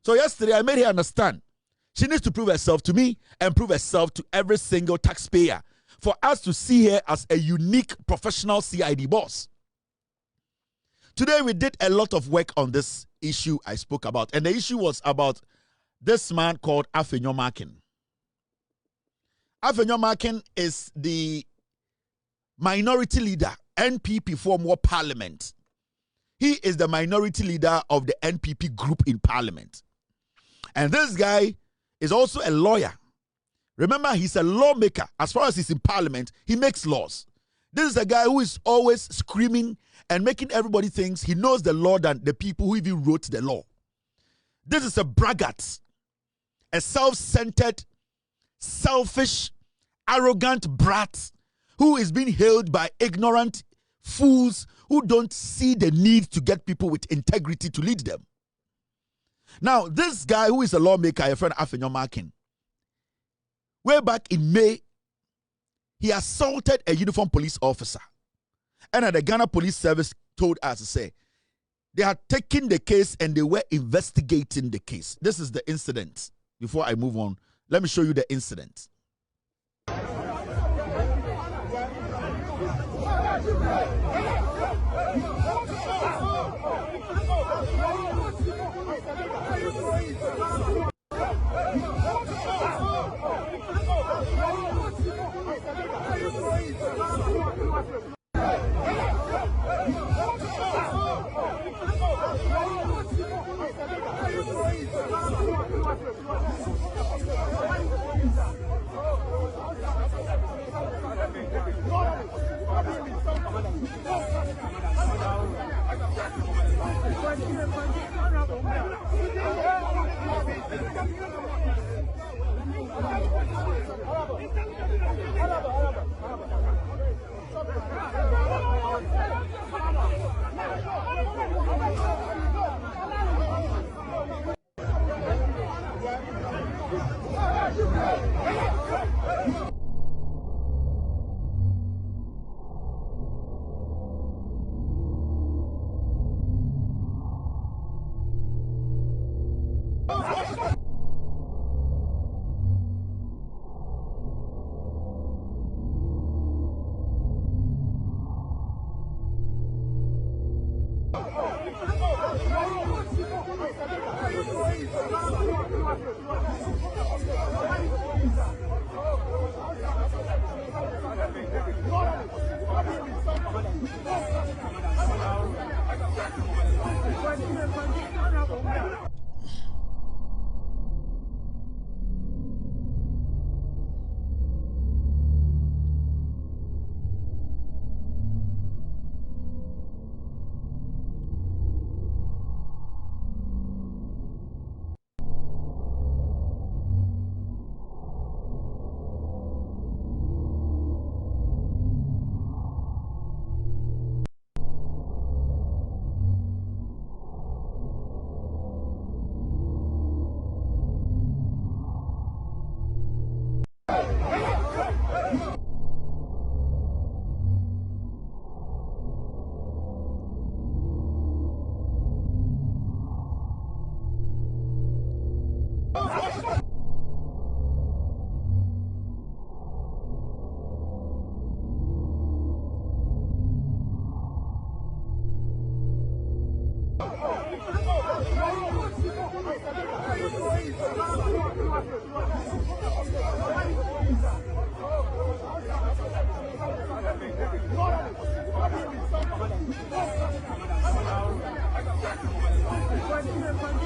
So yesterday I made her understand she needs to prove herself to me and prove herself to every single taxpayer for us to see her as a unique professional CID boss. Today we did a lot of work on this issue I spoke about, and the issue was about this man called Afenyo-Markin. Afenyo-Markin is the minority leader, NPP former parliament. He is the minority leader of the NPP group in parliament. And this guy is also a lawyer. Remember, he's a lawmaker. As far as he's in parliament, he makes laws. This is a guy who is always screaming and making everybody think he knows the law than the people who even wrote the law. This is a braggart, a self-centered, selfish, arrogant brat who is being hailed by ignorant fools who don't see the need to get people with integrity to lead them. Now, this guy who is a lawmaker, a friend Afenyo-Markin, way back in May, he assaulted a uniformed police officer. And the Ghana Police Service told us to say, they had taken the case and they were investigating the case. This is the incident. Before I move on, let me show you the incident.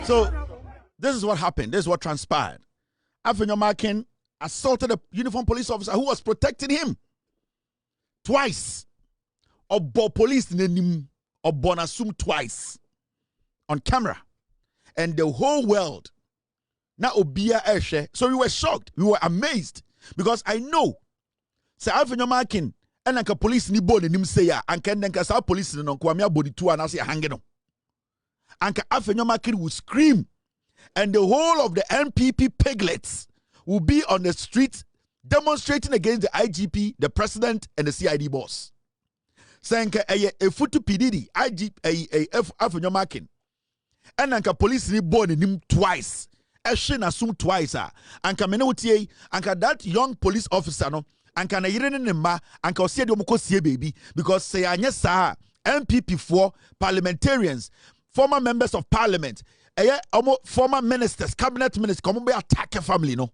So, this is what happened. This is what transpired. Afenyo-Markin assaulted a uniformed police officer who was protecting him twice. Obo police name Obonasum twice on camera. And the whole world na obia eshe. So we were shocked. We were amazed. Because I know say Afenyo-Markin and anka police ni bo nim say ya anka ndenka sa police no kwamia body two and say hanging no. Anka Afenyo-Markin will scream, and the whole of the NPP piglets will be on the street demonstrating against the IGP, the president, and the CID boss. Saying a futu PDD, IGP, Afenyo-Markin, and anka police ni born him twice. Eshe na sum twice anka mene wotie anka that young police officer no anka na yire ne ma anka osie de omko sie baby because say anye sa MPP for parliamentarians, former members of parliament, former ministers, cabinet ministers, come be attack a family, no.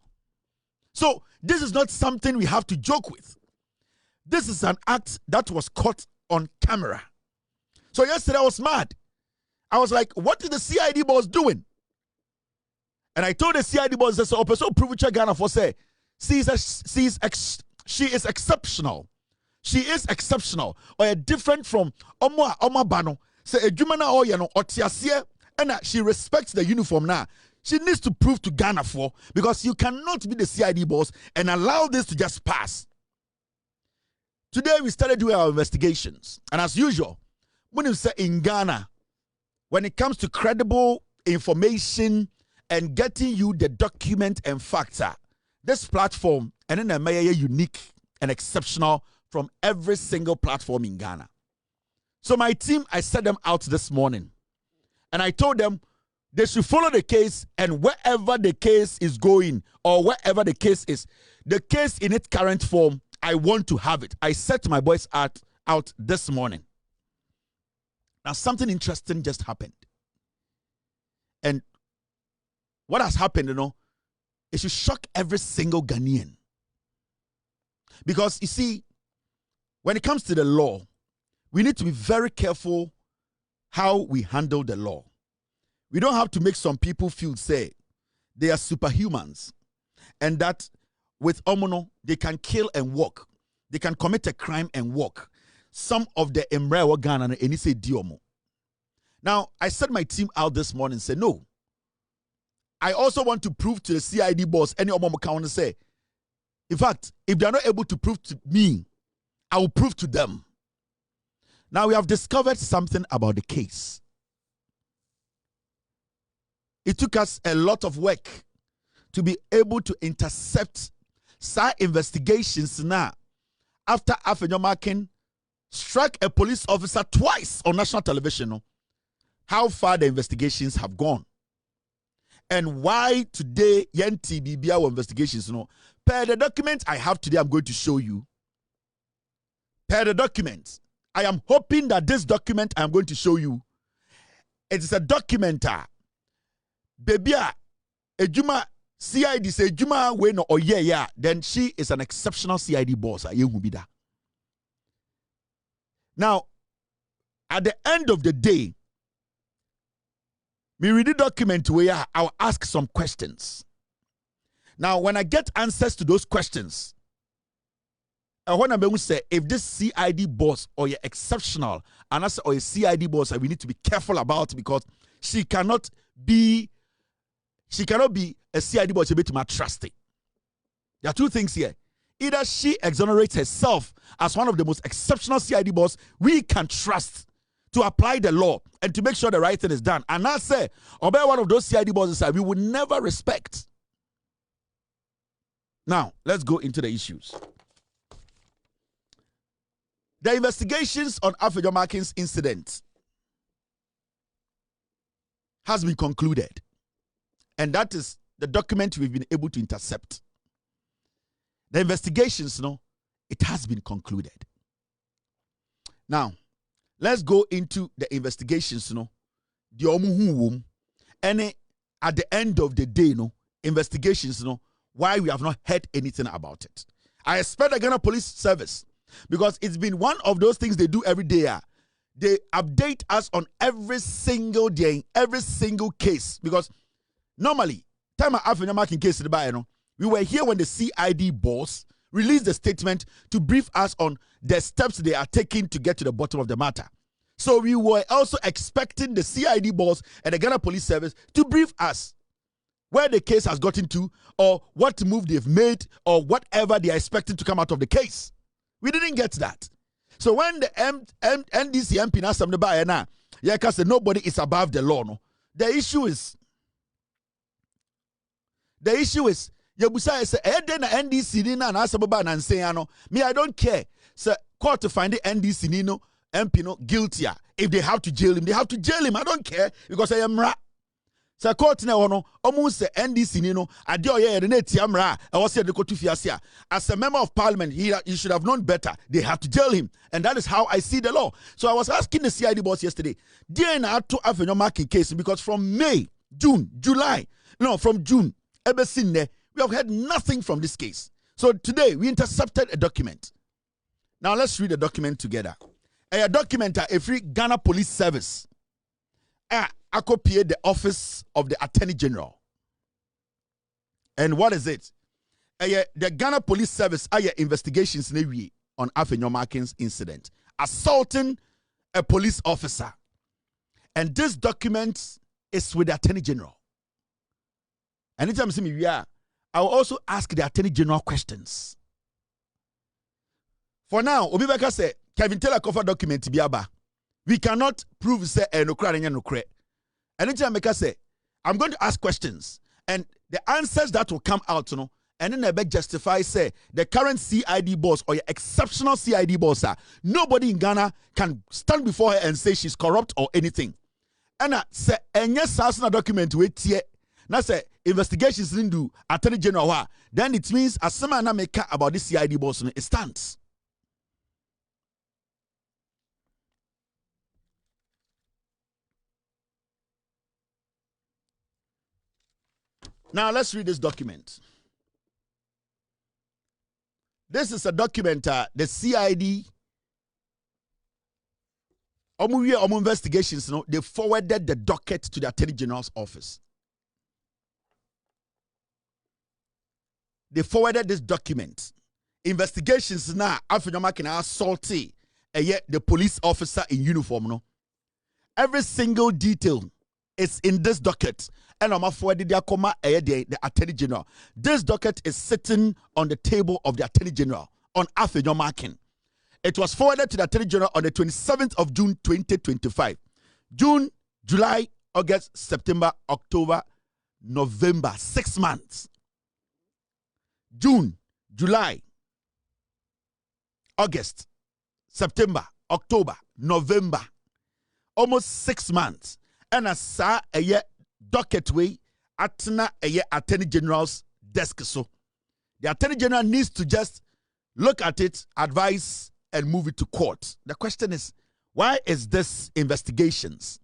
So this is not something we have to joke with. This is an act that was caught on camera. So yesterday I was mad. I was like, what is the CID boss doing? And I told the CID boss that so privilege Ghana for say she is exceptional. She is exceptional or different from Oma Bano. Say a Jumana or no Otiasie and she respects the uniform now. She needs to prove to Ghana for because you cannot be the CID boss and allow this to just pass. Today we started doing our investigations, and as usual, when you say in Ghana, when it comes to credible information and getting you the document and factor, this platform and then a unique and exceptional from every single platform in Ghana. So my team, I set them out this morning, and I told them they should follow the case, and wherever the case is going or wherever the case is, the case in its current form, I want to have it. I set my boys out this morning. Now something interesting just happened. And what has happened, it should shock every single Ghanaian. Because you see, when it comes to the law, we need to be very careful how we handle the law. We don't have to make some people feel, say, they are superhumans and that with Omono, they can kill and walk. They can commit a crime and walk. Some of the Emrewa Ghana and any say Diomo. Now, I set my team out this morning and said, no. I also want to prove to the CID boss, any Omomo can say, in fact, if they are not able to prove to me, I will prove to them. Now, we have discovered something about the case. It took us a lot of work to be able to intercept side investigations now after Afenyo-Markin struck a police officer twice on national television. How far the investigations have gone. And why today, TBBA investigations, per the document I have today, I'm going to show you. Per the document, I am hoping that this document I'm going to show you, it is a document. Baby, Ejuma CID say Ejuma we no yeah, then she is an exceptional CID boss. Now, at the end of the day, me read the document where I'll ask some questions. Now, when I get answers to those questions, I want to say if this CID boss or you're exceptional and as or a CID boss, we need to be careful about because she cannot be a CID boss a bit more trusty. There are two things here. Either she exonerates herself as one of the most exceptional CID boss we can trust to apply the law and to make sure the right thing is done. And I say, obey one of those CID bosses we would never respect. Now, let's go into the issues. The investigations on Afenyo-Markin's incident has been concluded. And that is the document we've been able to intercept. The investigations, it has been concluded. Now, let's go into the investigations, the omuhu and at the end of the day, investigations, why we have not heard anything about it. I expect the Ghana Police Service, because it's been one of those things they do every day. They update us on every single day, every single case, because normally, time Afenyo-Markin case, we were here when the CID boss released the statement to brief us on the steps they are taking to get to the bottom of the matter. So we were also expecting the CID boss and the Ghana Police Service to brief us where the case has gotten to or what move they've made or whatever they are expecting to come out of the case. We didn't get that. So when the NDC MP now something by now, said nobody is above the law. The issue is Yabusa say na NDC ni na asababa na nseyano. Me, I don't care. So court to find the NDC MP guilty. If they have to jail him, they have to jail him. I don't care because I am Say court na ono almost say NDC ni no ade oye na tiamra e wo say de kotu fiase as a member of parliament he should have known better. They have to jail him, and that is how I see the law. So I was asking the CID boss yesterday, dear na to Afenyo-Markin case, because from May, June, July, from June ever since there we have heard nothing from this case. So today we intercepted a document. Now let's read the document together. A document a free Ghana Police Service. Occupied the office of the Attorney General. And what is it? The Ghana Police Service investigations on Afenyo-Markin's incident, assaulting a police officer. And this document is with the Attorney General. Anytime see me, I will also ask the Attorney General questions. For now, Obibeka say Kevin Taylor cover document biaba. We cannot prove say no kra. Anytime I say, I'm going to ask questions, and the answers that will come out, and then I beg justify say the current CID boss or your exceptional CID boss, nobody in Ghana can stand before her and say she's corrupt or anything. And I say, and yes, document wait here. Now say investigations didn't do Attorney General, then it means as someone make about this CID boss, it stands. Now let's read this document. This is a document the CID investigations, they forwarded the docket to the Attorney General's office. They forwarded this document. Investigations now Afenyo-Markin assaulted the police officer in uniform. Every single detail is in this docket. And I'm forwarded the Attorney General. This docket is sitting on the table of the Attorney General on Afenyo-Markin. It was forwarded to the Attorney General on the 27th of June 2025. June, July, August, September, October, November, 6 months. June, July, August, September, October, November, almost 6 months. And I saw a year docket way atna a Attorney General's desk. So the Attorney General needs to just look at it, advise, and move it to court. The question is, why is this investigations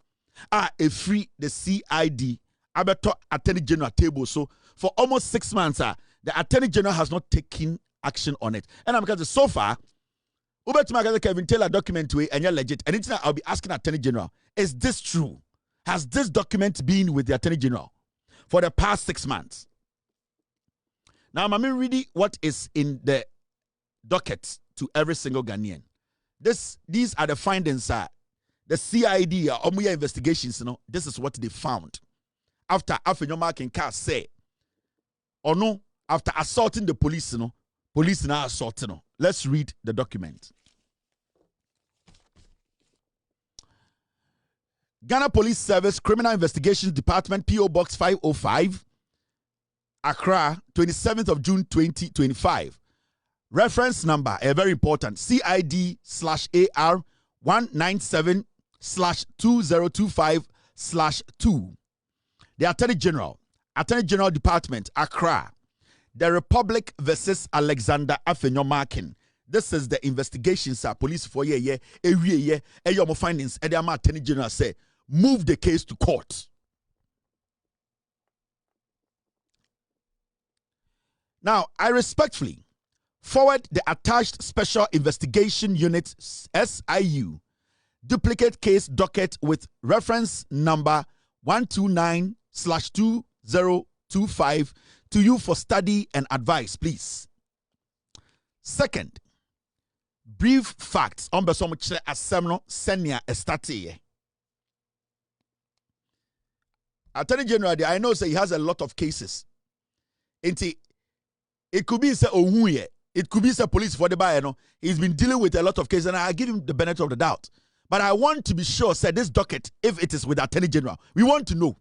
a free the CID abeto Attorney General table? So for almost 6 months, the Attorney General has not taken action on it. And I'm because so far, Kevin Taylor document way and you're legit. And I'll be asking Attorney General, is this true? Has this document been with the Attorney General for the past 6 months? Now, I'm reading what is in the docket to every single Ghanaian. These are the findings. The CID, Omuya investigations, this is what they found. After Afenyo-Markin car say, or no, after assaulting the police, police now assaulting. Let's read the document. Ghana Police Service Criminal Investigations Department, P.O. Box 505, Accra, 27th of June 2025. Reference number, very important, CID/AR 197/2025/2. The Attorney General Department, Accra. The Republic versus Alexander Afenyo-Markin. This is the investigations police for findings. Attorney General say, move the case to court. Now, I respectfully forward the attached Special Investigation Unit SIU duplicate case docket with reference number 129/2025 to you for study and advice, please. Second, brief facts on Besomuche Asemno Senia Estate. Attorney General, I know say he has a lot of cases. It could be say Ohuye, it could be say police for the buyer. He's been dealing with a lot of cases, and I give him the benefit of the doubt. But I want to be sure, say this docket, if it is with Attorney General, we want to know.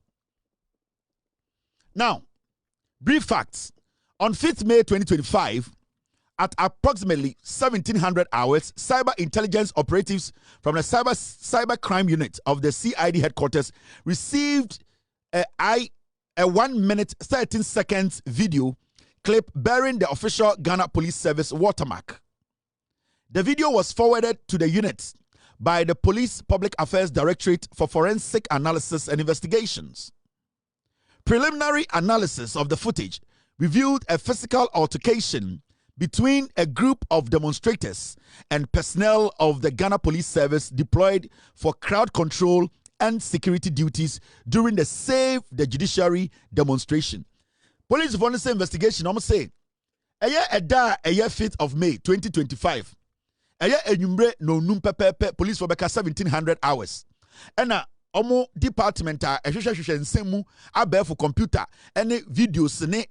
Now, brief facts. On 5th May 2025, at approximately 1700 hours, cyber intelligence operatives from the cyber crime unit of the CID headquarters received a 1 minute 13 seconds video clip bearing the official Ghana Police Service watermark. The video was forwarded to the unit by the Police Public Affairs Directorate for Forensic Analysis and Investigations. Preliminary analysis of the footage revealed a physical altercation between a group of demonstrators and personnel of the Ghana Police Service deployed for crowd control and security duties during the Save the Judiciary demonstration. Police forensic investigation, I'm saying, a 5th of May 2025. No num pepe police for 1700 hours. And omo department nsemu abẹ for computer any videos ne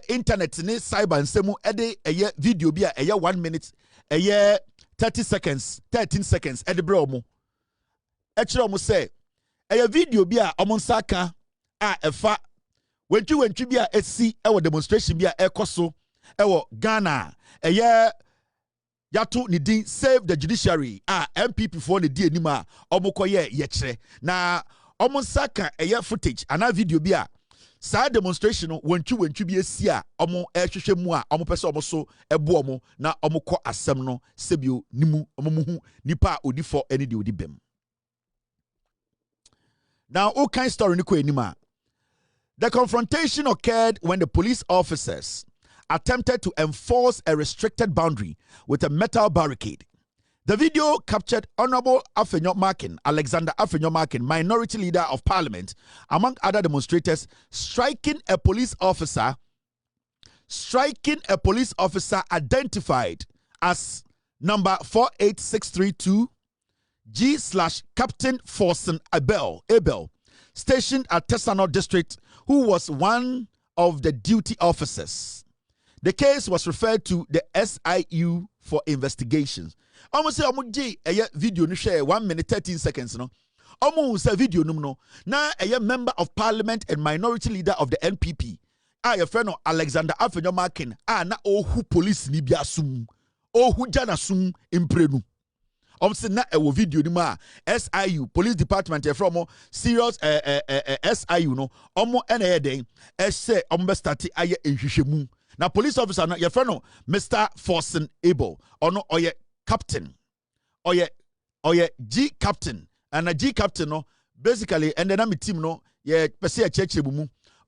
internet ne cyber nsemu ede video bi a 1 minute 30 seconds 13 seconds ede bre omo e kire omo say video bi a omo nsaka a efa wentwi bi a esi e demonstration bi a ekoso e Ghana Yato ni din Save the Judiciary MPP for the di anima omokoye yekire na omonsaka footage ana video bi a sa demonstration wantwi bi esi a omo ehwehwe mu a omo pese omo so ebo omo na omokọ asem no sebio nimu omomuhu nipa odifo eni de odibem. Now all kind story ni ko anima. The confrontation occurred when the police officers attempted to enforce a restricted boundary with a metal barricade. The video captured Honorable Afenyo-Markin, Alexander Afenyo-Markin, Minority Leader of Parliament, among other demonstrators, striking a police officer identified as number 48632 G/Captain Forsen Abel, stationed at Tesano District, who was one of the duty officers. The case was referred to the SIU for investigations. Almost say a video no share 1 minute 13 seconds no. Almost a video no na a member of parliament and minority leader of the NPP. Your friend Alexander Afenyo-Markin na who police ni bia sum. Who jana sum imprenu. Almost na a video ni ma SIU police department from serious SIU no. Omo na den say omo start aye ehwehwemu. Now, police officer, your friend, Mr. Forsen Abel, or no, or your captain, or your G captain, and a G captain, no, basically, and then I'm a team, no, yeah, per se a church,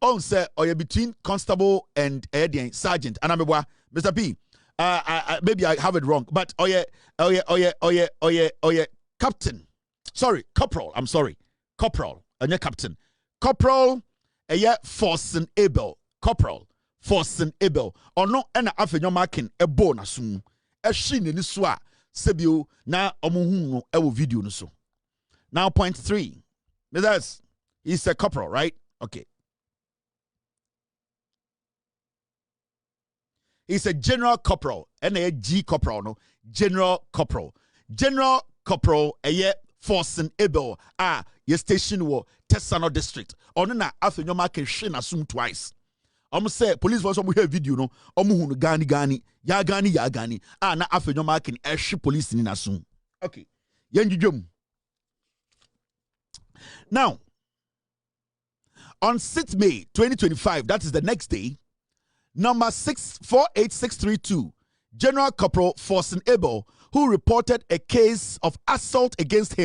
on say, or you between constable and sergeant, and I'm a Mr. P. Maybe I have it wrong, but or your captain, sorry, corporal, I'm sorry, corporal, and your captain, corporal, Forsen Abel, corporal. Forsen Abel or no ena Afenyo-Markin ebo na sum e hye ni so a sebio na omohu no e wo video no so. Now point 3. That's he's a corporal, right? Okay. He's a general corporal and a G corporal no general corporal Forsen Abel ye station wo Tesano District ono na Afenyo-Markin hye na sum twice. Say police force hear video no hunu gani ya gani na Afenyo-Markin police ni nasun. Okay. Yenjujum. Now on 6th May 2025, that is the next day, number 48632 General Corporal Forsen Abel, who reported a case of assault against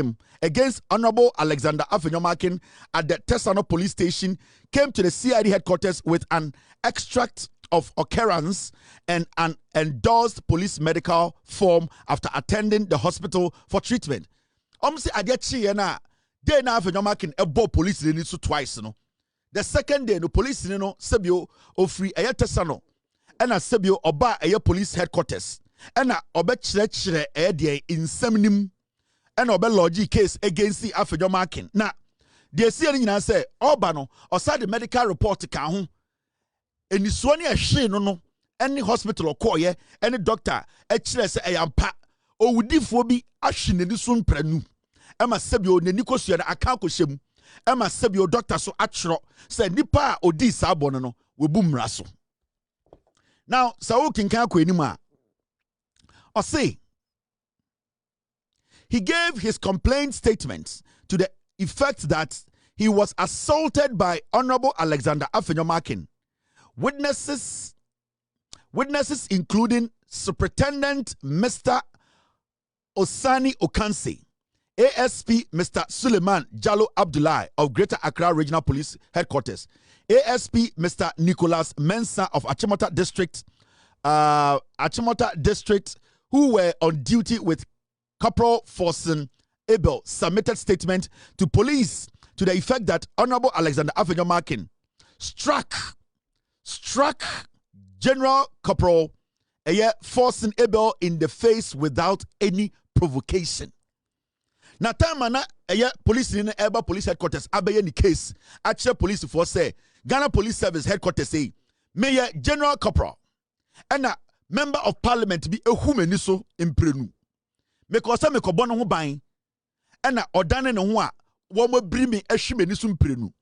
Honorable Alexander Afenyo-Markin at the Tesano police station, came to the CID headquarters with an extract of occurrence and an endorsed police medical form after attending the hospital for treatment. Say adiachi na day na Afenyo-Markin ebo police ni so twice no. The second day no police ni no sebio ofri Tesano and a sebio oba police headquarters. Ena obe chire insem nim ena obe lodge case against the Afenyo-Markin. Na the CID nyina say oba no osa the medical report ka ho enisuo ne ehwe no any hospital okoye any doctor chire say eyampa owudifo bi ahwe nani so mpranu ema sebio nani kosua na aka kohyem ema sebio doctor so atwero say nipa odi sabo no webu mra so. Now sawo kinkan ko enima or say he gave his complaint statements to the effect that he was assaulted by Honorable Alexander Afenyo-Markin. Witnesses including Superintendent Mr. Osani Okanse, ASP Mr. Suleiman Jallo Abdullahi of Greater Accra Regional Police Headquarters, ASP Mr. Nicholas Mensah of Achimota District, who were on duty with Corporal Forsen Abel, submitted statement to police to the effect that Honorable Alexander Afenyo-Markin struck General Corporal Forsen Abel in the face without any provocation. Na time na police in Eba Police Headquarters abeye ni case actual police for say Ghana Police Service Headquarters say Mayor General Corporal and a member of parliament be ehumani so imprenu because me ko bono ho ban and a odane ne ho a wo mo bri me ehwemani so imprenu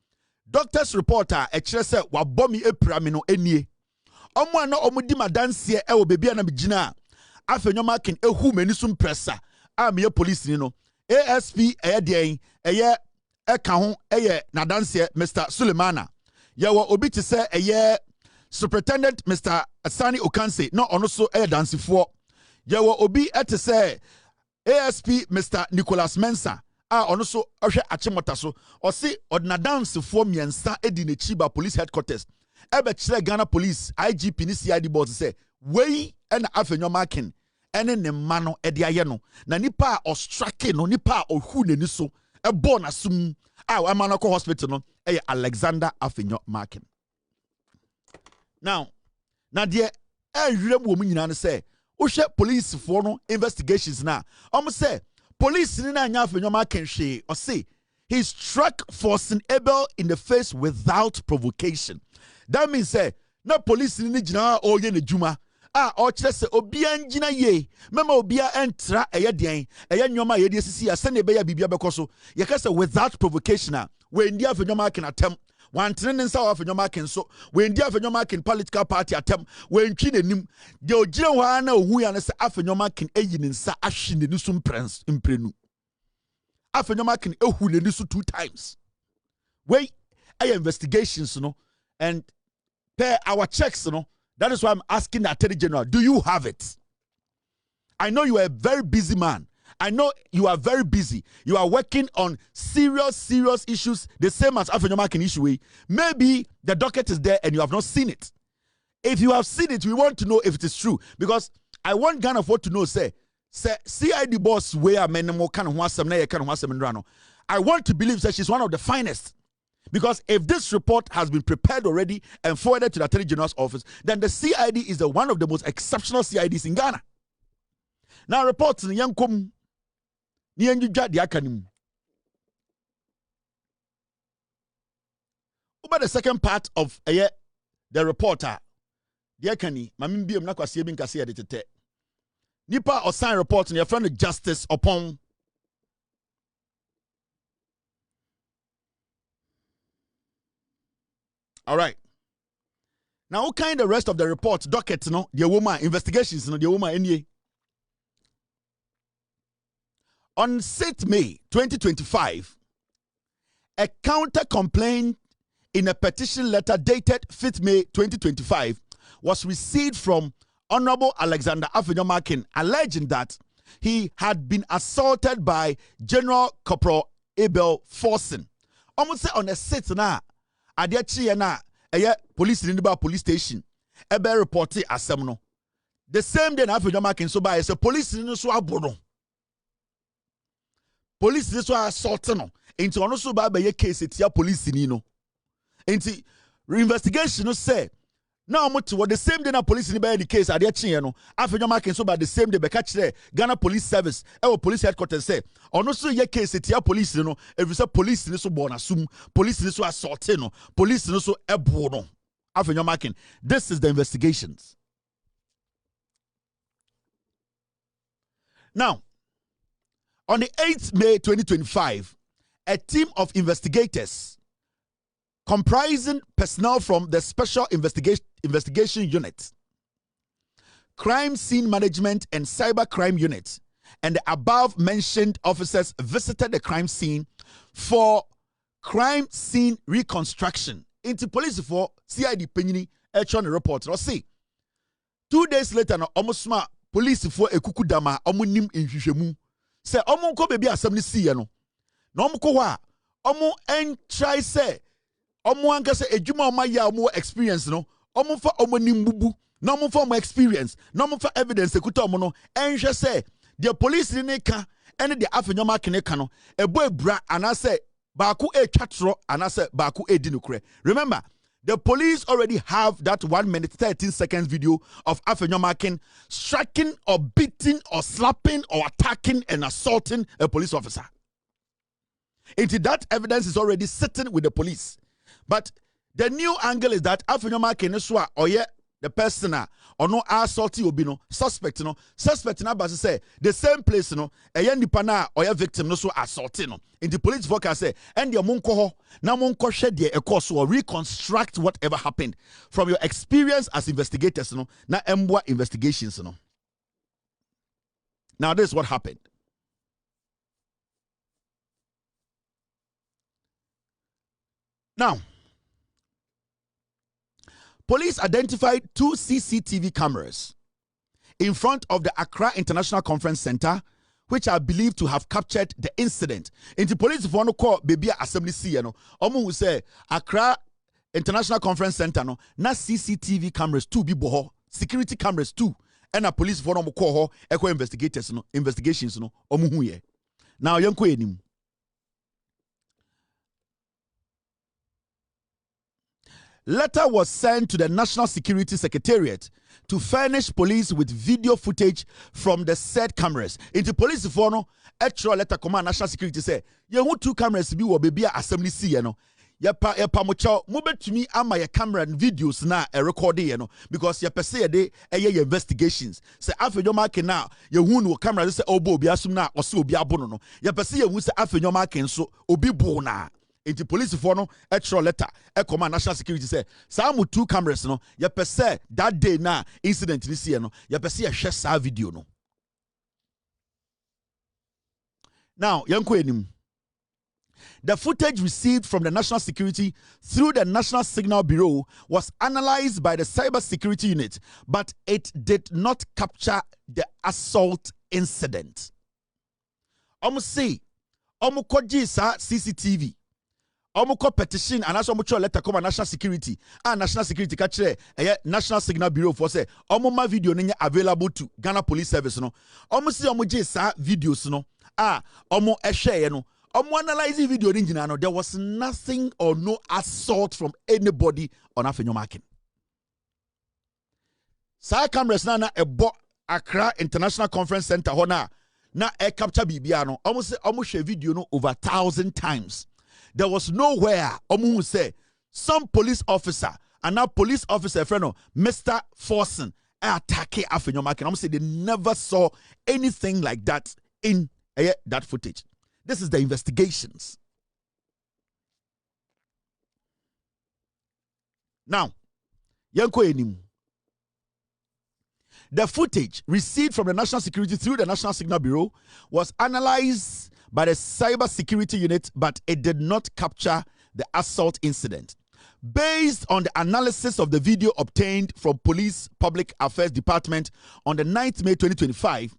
doctors reporter e kire say wa bomi epra me no enie omo ana omo di madanse e wo bebia na begina Afenyo-Markin ehumani so impressa a me police ni no ASP Ayadien Eka Nadanse Mr. Sulemana. Yawa obi te say Superintendent Mr. Asani Okanse no ono so dance for. Yawa obi te say ASP Mr. Nicholas Mensah ono so ohwe Achimota so o se odnadanse for miensa edi ne chiba police headquarters. Ebe kire Ghana Police IGP ni CID boss say wey na Afenyo-Markin ene ne mma no ede aye no na nipa a ostrake no nipa a ohu nani so e born asum a ama no ko hospital no Alexander Afenyo-Markin. Now de ehwere mu nyina no say wo hwe police for no investigations na say police ni na anya Afenyo-Markin hwe o say he struck Forsen Abel in the face without provocation. That means say na police ni gina o ye ne djuma or chese obia ngina ye mema obia entra den nyoma ye de sisi ya sene be ya bibia bekoso ye ka say without provocation we ndi Afenyo-Markin atem wan tene nsa wa Afenyo-Markin so we ndi Afenyo-Markin political party atem we ntwi nanim de ogire ho na ohu ya ne say Afenyo-Markin eyi ne nsa ahwe ne nisu imprenu Afenyo-Markin ehu ne nisu 2 times we investigations no and per our checks no. That is why I'm asking the Attorney General, do you have it? I know you are a very busy man. I know you are very busy. You are working on serious issues, the same as Afenyo-Markin issue. Maybe the docket is there and you have not seen it. If you have seen it, we want to know if it is true. Because I want Ghana to know, say CID boss where I want to believe that she's one of the finest. Because if this report has been prepared already and forwarded to the Attorney General's office, then the CID is one of the most exceptional CIDs in Ghana. Now, reports in Yankum, the the second part of the reporter, the Akani, Mamimbi, Nakwasi, Kasi, the Nipa or sign report in your friend of justice upon. All right. Now, what kind of rest of the report, docket, no, the woman, investigations, no, the woman, any. On 6th May 2025, a counter complaint in a petition letter dated 5th May 2025 was received from Honorable Alexander Afenyo-Markin alleging that he had been assaulted by General Corporal Abel Forsen. Almost say on the 6th now. Adiachi na police in the police station ebe report asem no the same day na Afenyo-Markin so by say police in so abono police so assault no into ono so ba be case tia police ni no into investigation no say now what the same day na police in the case adiachi no Afenyo-Markin so by the same day be catch there Ghana Police Service police headquarters say ono so ye case tia police no if say police ni so born assume police ni so assault no police ni so ebo no Afenyo-Markin. This is the investigations. Now on the 8th May 2025 a team of investigators comprising personnel from the Special Investigation Unit, Crime Scene Management and Cyber Crime Unit, and the above mentioned officers visited the crime scene for crime scene reconstruction. Into police for CID penyini on the report. Or see 2 days later, no almost smart police for a kukudama omunim in Hishemu. Say omunko baby assembly see no. No mko wa omu en try say omu anka say ejuma oma ya omu experience no. Omu fa omunim bubu. No omu fa omu experience. No omu fa evidence ekuta omu no. En say the police ni ka ene the Afenyo-Markin ka no. Ebo ebra anase baku e chatro anase baku e dinukre. Remember, the police already have that 1 minute 13 seconds video of Afenyo-Markin striking or beating or slapping or attacking and assaulting a police officer. Into that evidence is already sitting with the police. But the new angle is that Afenyo-Markin is or yeah, the person or no assaulting obino suspect na basi say the same place no nipa na or your victim no so assaulting no in the police vocal say and your monko ho na monko share the course or reconstruct whatever happened from your experience as investigators no na embwa investigations no. Now this is what happened. Now police identified 2 CCTV cameras in front of the Accra International Conference Center, which are believed to have captured the incident. In the police for no call baby assembly see no. Omu who say Accra International Conference Center no na CCTV cameras 2 bi boho, security cameras 2, and a police for no call ho echo investigators no investigations no omu hu ye. Now yanko enim. Letter was sent to the National Security Secretariat to furnish police with video footage from the said cameras. Into police for no extra letter command National Security say, "You 2 cameras be wo baby assembly see no. Ya pa mocha mo betumi ama ya camera and videos na e recording ye no because ya pese ye de eye investigations. Say Afenyo-Markin na ye hu no camera say obo obi asum na ose obi abono no. Ya pese ye hu say Afenyo-Markin so obi bo na." Into police for no extra letter e command National Security say some 2 cameras no ya pese that day na incident this year no ya pese ya share sa video no. Now yanko enim, the footage received from the National Security through the National Signal Bureau was analyzed by the Cyber Security Unit, but it did not capture the assault incident. Omu say omu koji sa CCTV Omuko petition and also mutual letter come National Security and National Security catch National Signal Bureau for say omuma video ninya available to Ghana Police Service no omu si omu je sa videos no omu share no omu analyze video ninjina no there was nothing or no assault from anybody on Afenyo-Markin. Sa cameras na ebo Accra International Conference Center hona na capture bibia no omu se omu share video no over 1,000 times. There was nowhere omu say some police officer and now police officer friend Mr. Forson attacking Afenyo-Markin. I'm saying they never saw anything like that in that footage. This is the investigations. Now, yanko enim. The footage received from the National Security through the National Signal Bureau was analyzed by the Cyber Security Unit, but it did not capture the assault incident. Based on the analysis of the video obtained from Police Public Affairs Department on the 9th May 2025,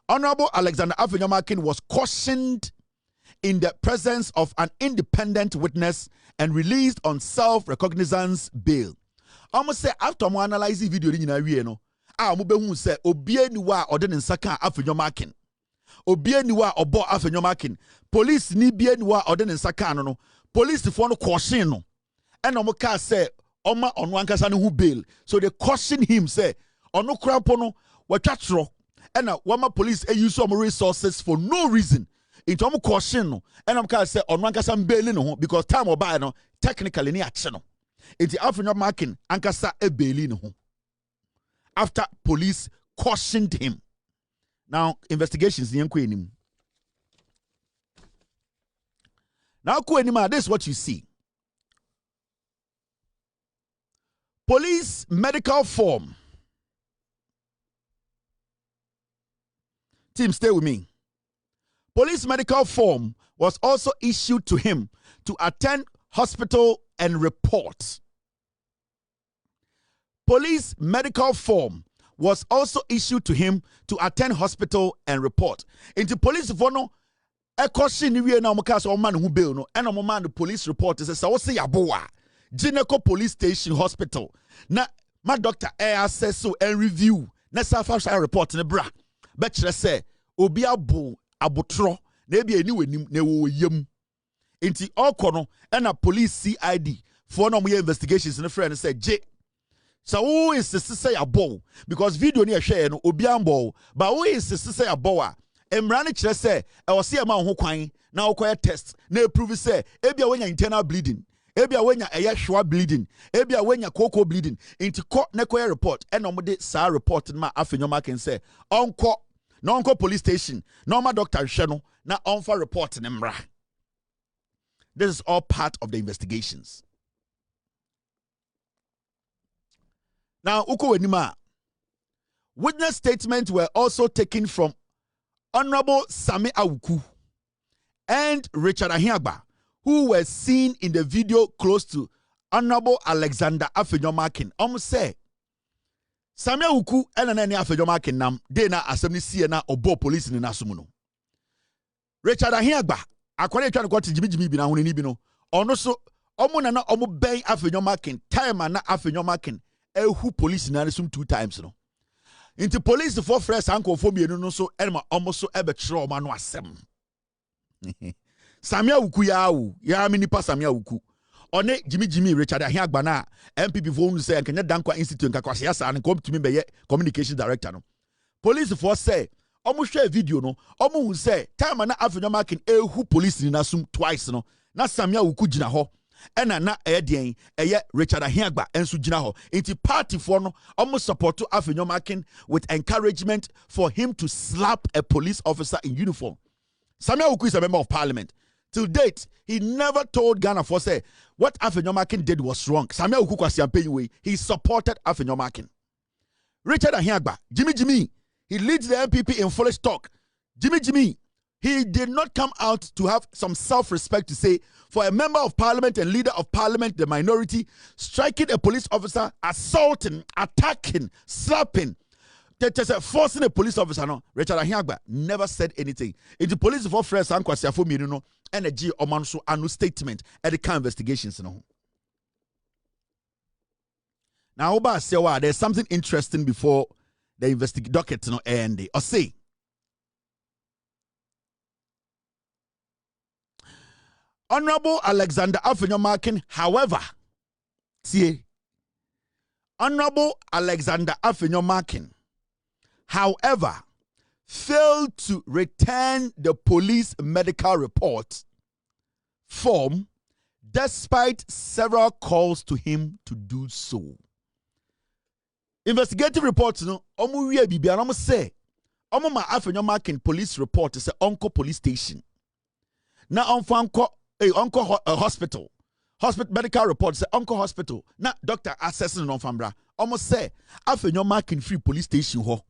Honorable Alexander Afenyo-Markin was cautioned in the presence of an independent witness and released on self-recognizance bail. Almost say after I analyze the video, mu say obie ni wa odene nsaka Afenyo-Markin. Obie ni wa obo Afenyo-Markin. Police ni bie ni wa odene nsaka no. Police for no caution no. And omo say oma onu ankasa ne hu bail. So they caution him say onu krampo no watwatro. And wama police use some resources for no reason. Into omo caution no. And omo say onu ankasa bail no because time oba no technically ni action no. Into Afenyo-Markin ankasa e bail no. After police cautioned him. Now, investigations in Kwenim. Now, Kwenima, this is what you see. Police medical form. Team, stay with me. Police medical form was also issued to him to attend hospital and report. Police medical form was also issued to him to attend hospital and report. Into police for no a question we na mukas o man who bail no and o man the police report is say say yaboa Gineco police station hospital na my doctor says so and review na safa report ne bra be kire say obi abo abotro na e bi ani wanim na wo yam enti okono and a police CID for no more investigations in the friend say J. So who is the say a bow? Because video near share no obiambo, but who is the say a boa? Emrani chire say I was see a man who kwan na okoye test na prove say ebia when your internal bleeding, ebia when your ayashwa bleeding, ebia when your cocoa bleeding into court na koye report and omode sa report ma Afenyo-Markin say onko na onko police station no ma doctor hwe no na onfa report ne mra. This is all part of the investigations. Now, Uko Wenima, witness statements were also taken from Honorable Sami Awuku and Richard Ahiagba, who were seen in the video close to Honorable Alexander Afenyo-Markin. Say, Sami Awuku and Afenyo-Markin nam de na assembly siena obo police ni nasumuno. Richard Ahiagba, akwale twa ko Jimmy bi na honi ni bi no. Ono so omo na na omo ben Afenyo-Markin time na Afenyo-Markin who police in sum 2 times no into police for fresh uncle for me no so elma almost so ebe tro ma no asem Samia Wuku ya mini pa Samia Wuku one Jimmy Richard Ahiagba na MPP for say Kenya Dankwa Institute nkakwase asa and come to me be communication director no police for say almost share video no almost say time na Afenyo-Markin who police in sum twice no na Samia Wuku gina ho ena na edien Richard Ahiagba ensu gina ho inti party for no almost support to Afenyo-Markin with encouragement for him to slap a police officer in uniform. Samuel Wuku is a member of parliament. Till date, he never told Ghana for say what Afenyo-Markin did was wrong. Samuel Wuku was way. He supported Afenyo-Markin. Richard Ahiagba, Jimmy, he leads the MPP in foolish talk. Jimmy, he did not come out to have some self-respect to say, for a member of parliament and leader of parliament, the minority, striking a police officer, assaulting, attacking, slapping, forcing a police officer. No, Richard Ahiagba never said anything. If the police for fresh and kwasiafo mi no energy omanso anu statement at the kind investigations no. Now oba say there's something interesting before the investigate docket no end. Or say Honorable Alexander Afenyo-Markin, however, see, Honorable Alexander Afenyo-Markin, however, failed to return the police medical report form despite several calls to him to do so. Investigative reports, no, omu wie bibia no say, omu ma Afenyo-Markin police report is Onko police station. Na onko hospital medical report say Uncle hospital na doctor assessing on fambra almost say Afenyo-Markin free police station ho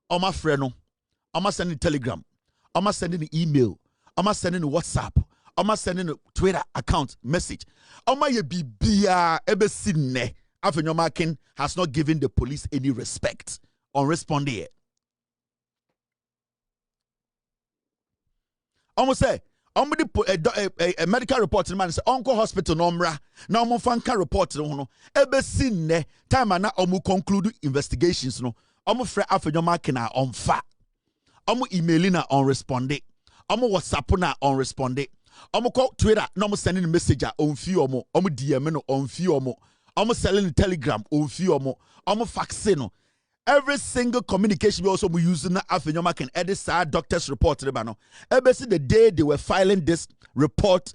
oma frɛ no oma sending telegram oma sending email oma sending WhatsApp oma sending Twitter account message oma ye bibia ebesi ne Afenyo-Markin has not given the police any respect on responding. Almost say a medical report man say Uncle hospital nomra na omo fanka report no ebesi ne time na omo conclude investigations no omo frɛ Afenyo-Markin na onfa omo emailing na on responde omo WhatsApp na on responde omo call Twitter na omo sending message on fi omo DM no on fi omo selling telegram on fi omo fax no. Every single communication we also using Afenyo-Markin edit side doctor's report. Ebesi the day they were filing this report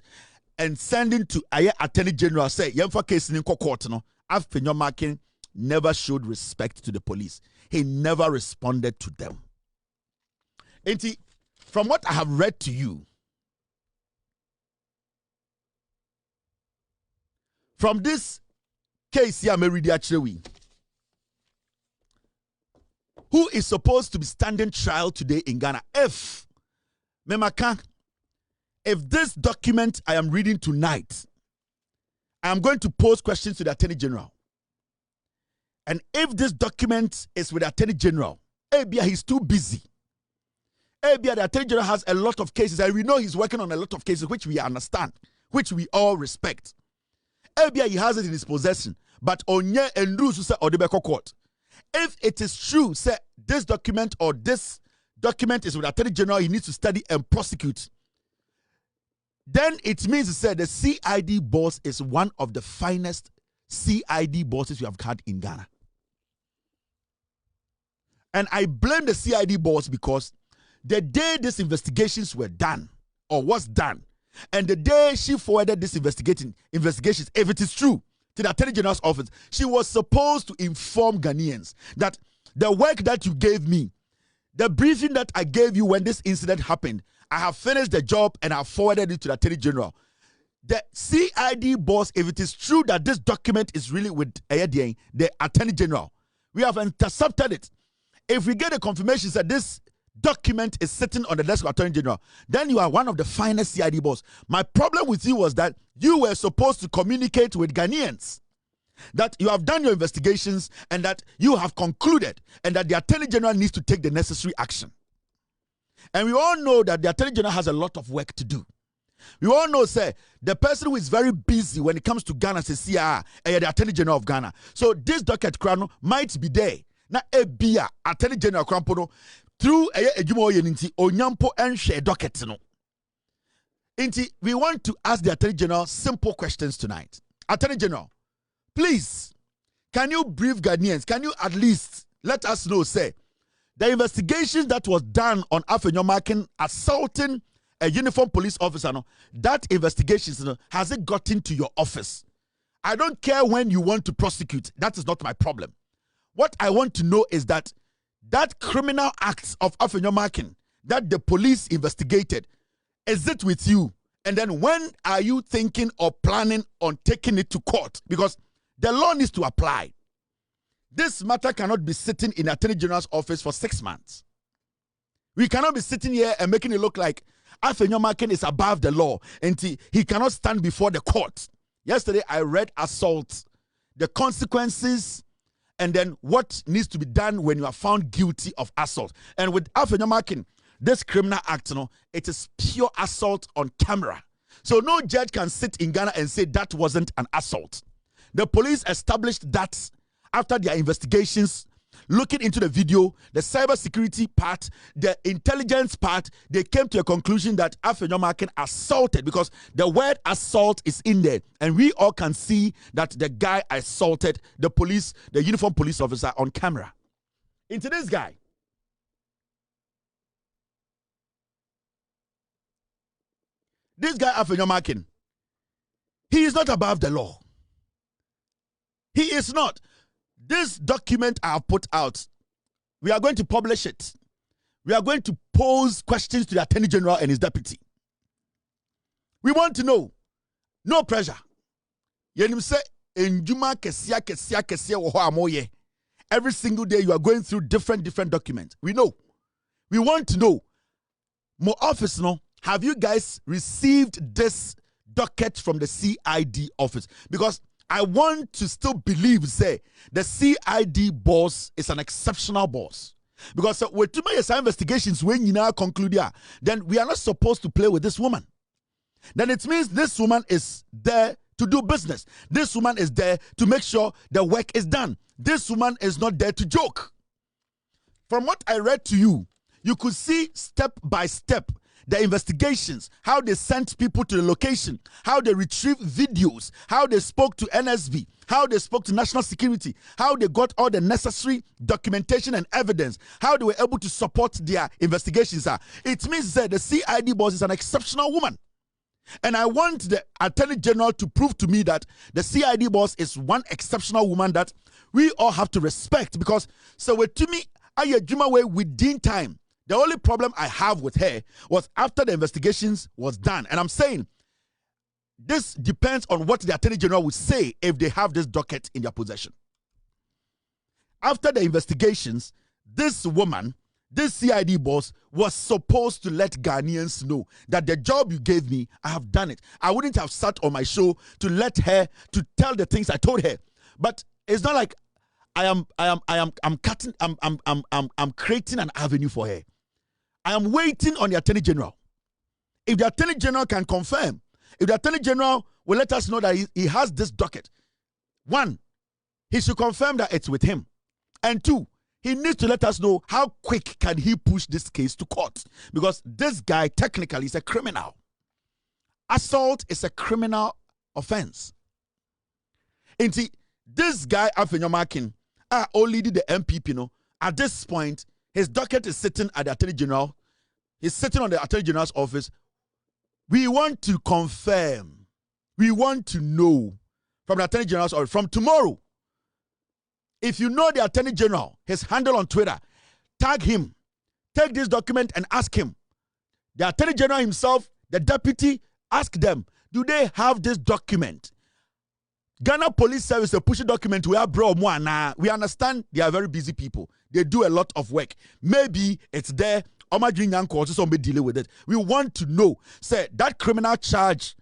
and sending to Attorney General say yemfa case in court no Afenyo-Markin never showed respect to the police. He never responded to them. And from what I have read to you, from this case here, Meridia Chewi, who is supposed to be standing trial today in Ghana, if Memaka if this document I am reading tonight, I am going to pose questions to the Attorney General. And if this document is with the Attorney General, he's too busy. The Attorney General has a lot of cases, and we know he's working on a lot of cases, which we understand, which we all respect. He has it in his possession, but onye endru say odebeko court. If it is true, say this document or this document is with the Attorney General, he needs to study and prosecute. Then it means to say the CID boss is one of the finest CID bosses you have had in Ghana. And I blame the CID boss because the day these investigations were done, or was done, and the day she forwarded these investigations, if it is true, to the Attorney General's office, she was supposed to inform Ghanaians that the work that you gave me, the briefing that I gave you when this incident happened, I have finished the job and I have forwarded it to the Attorney General. The CID boss, if it is true that this document is really with the Attorney General, we have intercepted it. If we get a confirmation that this document is sitting on the desk of Attorney General, then you are one of the finest CID boss. My problem with you was that you were supposed to communicate with Ghanaians that you have done your investigations and that you have concluded and that the Attorney General needs to take the necessary action. And we all know that the Attorney General has a lot of work to do. We all know, say, the person who is very busy when it comes to Ghana is the Attorney General of Ghana. So this docket crown might be there. Na ebia Attorney General Krampono through ejuma oyeninti onyampo enhwe docket no. Inti, we want to ask the Attorney General simple questions tonight. Attorney General, please, can you brief Ghanaians? Can you at least let us know, say, the investigation that was done on Afenyo-Markin assaulting a uniformed police officer, no, that investigation, no, has it gotten to your office? I don't care when you want to prosecute. That is not my problem. What I want to know is that criminal acts of Afenyo-Markin that the police investigated, is it with you? And then when are you thinking or planning on taking it to court? Because the law needs to apply. This matter cannot be sitting in the Attorney General's office for 6 months. We cannot be sitting here and making it look like Afenyo-Markin is above the law and he cannot stand before the court. Yesterday, I read assault, the consequences, and then what needs to be done when you are found guilty of assault. And with Afenyo-Markin, this criminal act, you know, it is pure assault on camera. So no judge can sit in Ghana and say that wasn't an assault. The police established that after their investigations, looking into the video, the cybersecurity part, the intelligence part, they came to a conclusion that Afenyo-Markin assaulted, because the word assault is in there. And we all can see that the guy assaulted the police, the uniformed police officer on camera. Into this guy. This guy, Afenyo-Markin, he is not above the law. He is not. This document I have put out, we are going to publish it. We are going to pose questions to the Attorney General and his deputy. We want to know. No pressure. Yenim say enjuma kesia wo ho amoye. Every single day you are going through different documents. We know. We want to know. More office, no? Have you guys received this docket from the CID office? Because I want to still believe, say, the CID boss is an exceptional boss. Because with too many investigations, when you now conclude, then we are not supposed to play with this woman. Then it means this woman is there to do business. This woman is there to make sure the work is done. This woman is not there to joke. From what I read to you, you could see step by step the investigations, how they sent people to the location, how they retrieved videos, how they spoke to NSB, how they spoke to national security, how they got all the necessary documentation and evidence, how they were able to support their investigations. It means that the CID boss is an exceptional woman. And I want the Attorney General to prove to me that the CID boss is one exceptional woman that we all have to respect. Because so to me, within time. The only problem I have with her was after the investigations was done. And I'm saying this depends on what the Attorney General would say if they have this docket in their possession. After the investigations, this woman, this CID boss was supposed to let Ghanaians know that the job you gave me, I have done it. I wouldn't have sat on my show to let her to tell the things I told her. But it's not like I'm creating an avenue for her. I am waiting on the Attorney General. If the Attorney General can confirm, if the Attorney General will let us know that he has this docket, one, he should confirm that it's with him. And two, he needs to let us know how quick can he push this case to court. Because this guy technically is a criminal. Assault is a criminal offense. And see, this guy, Afenyo-Markin, only did the MPP, at this point, his docket is sitting at the Attorney General. He's sitting on the Attorney General's office. We want to confirm. We want to know from the Attorney General's office, from tomorrow, if you know the Attorney General, his handle on Twitter, tag him. Take this document and ask him. The Attorney General himself, the deputy, ask them, do they have this document? Ghana Police Service, a push document, we understand they are very busy people. They do a lot of work. Maybe it's there. Somebody dealing with it. We want to know. Say that criminal charge,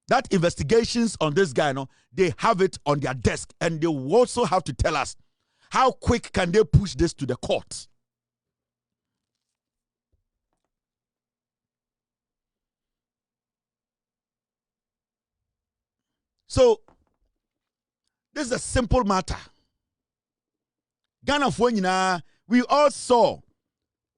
that investigations on this guy, they have it on their desk, and they will also have to tell us how quick can they push this to the court. So this is a simple matter. Ghana for we all saw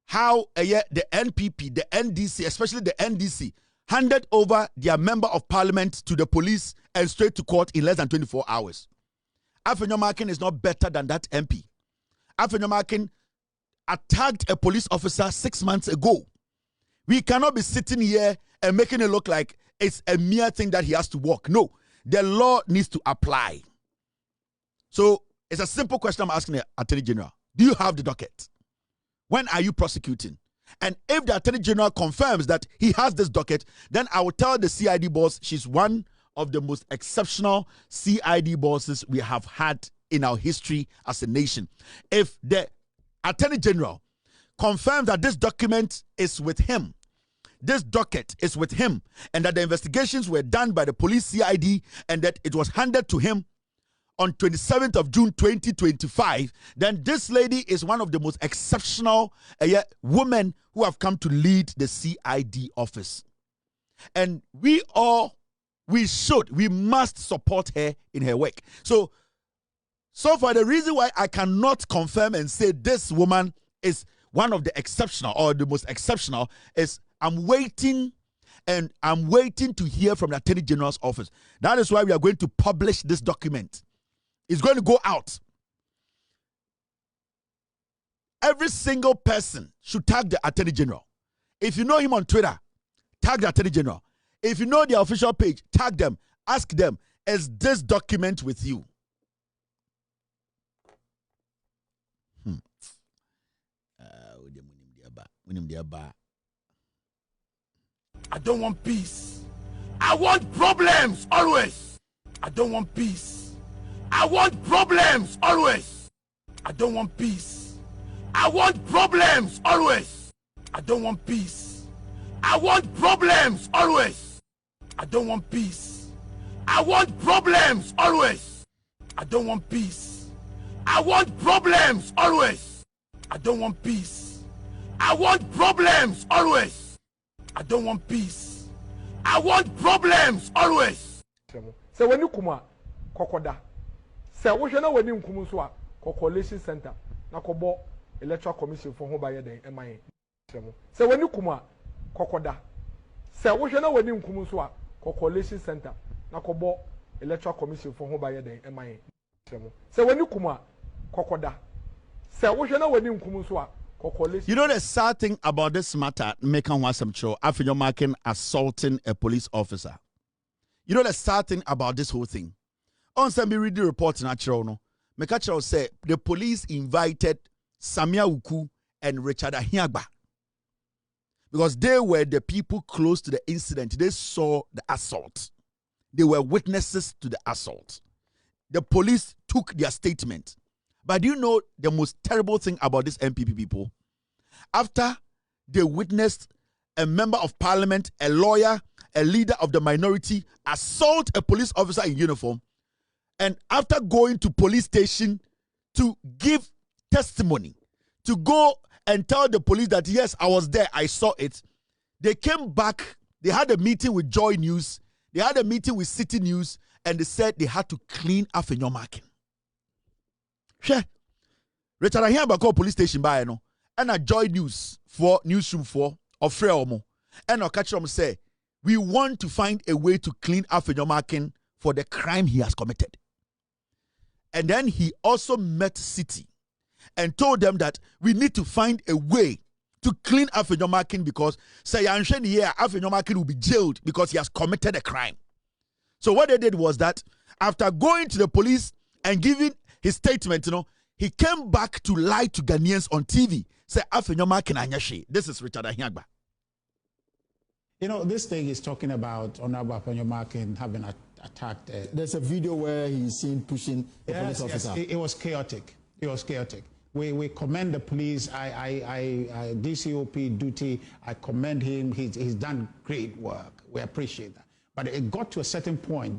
how the NPP, the NDC, especially the NDC, handed over their member of parliament to the police and straight to court in less than 24 hours. Afenyo-Markin is not better than that MP. Afenyo-Markin attacked a police officer 6 months ago. We cannot be sitting here and making it look like it's a mere thing that he has to walk. No, the law needs to apply. So it's a simple question I'm asking the Attorney General. Do you have the docket? When are you prosecuting? And if the Attorney General confirms that he has this docket, then I will tell the CID boss she's one of the most exceptional CID bosses we have had in our history as a nation. If the Attorney General confirms that this document is with him, this docket is with him, and that the investigations were done by the police CID and that it was handed to him on 27th of June 2025, then this lady is one of the most exceptional women who have come to lead the CID office. And we must support her in her work. So far, the reason why I cannot confirm and say this woman is one of the exceptional or the most exceptional is I'm waiting to hear from the Attorney General's office. That is why we are going to publish this document. It's going to go out. Every single person should tag the Attorney General. If you know him on Twitter, tag the Attorney General. If you know their official page, tag them. Ask them, is this document with you? I don't want peace. I want problems always. I don't want peace. I want problems always. I don't want peace. I want problems always. I don't want peace. I want problems always. I don't want peace. I want problems always. I don't want peace. I want problems always. I don't want peace. I want problems always. I don't want peace. I want problems always. So when you come kokoda se wo hwe na wani nkum so a coalition center na kobo electoral commission for ho ba ye den eman se wani kuma kokoda se wo hwe na wani nkum so a coalition center na kobo electoral commission for ho ba ye den eman se wani kuma kokoda se wo hwe na wani nkum so a coalition. You know the sad thing about this matter, making one some show, Afenyo-Markin assaulting a police officer. You know the sad thing about this whole thing. On some read the report natural no. Mekachero said the police invited Samia Uku and Richard Ahiagba because they were the people close to the incident. They saw the assault. They were witnesses to the assault. The police took their statement. But do you know the most terrible thing about these MPP people? after they witnessed a member of parliament, a lawyer, a leader of the minority assault a police officer in uniform, and after going to police station to give testimony, to go and tell the police that yes, I was there, I saw it, they came back, they had a meeting with Joy News, they had a meeting with City News, and they said they had to clean Afenyo-Markin. Sure. Richard Ahiagba called police station by no, and a Joy News for newsroom for of Freomo, and I'll catch them say, we want to find a way to clean Afenyo-Markin for the crime he has committed. And then he also met City and told them that we need to find a way to clean Afenyo-Markin because say Afenyo-Markin will be jailed because he has committed a crime. So what they did was that after going to the police and giving his statement, he came back to lie to Ghanaians on TV. Say Afenyo-Markin anyashi. This is Richard Ahiagba. This thing is talking about Honorable Afenyo-Markin having attacked. There's a video where he's seen pushing a police officer. Yes, it was chaotic. It was chaotic. We commend the police. DCOP duty. I commend him. He's done great work. We appreciate that. But it got to a certain point.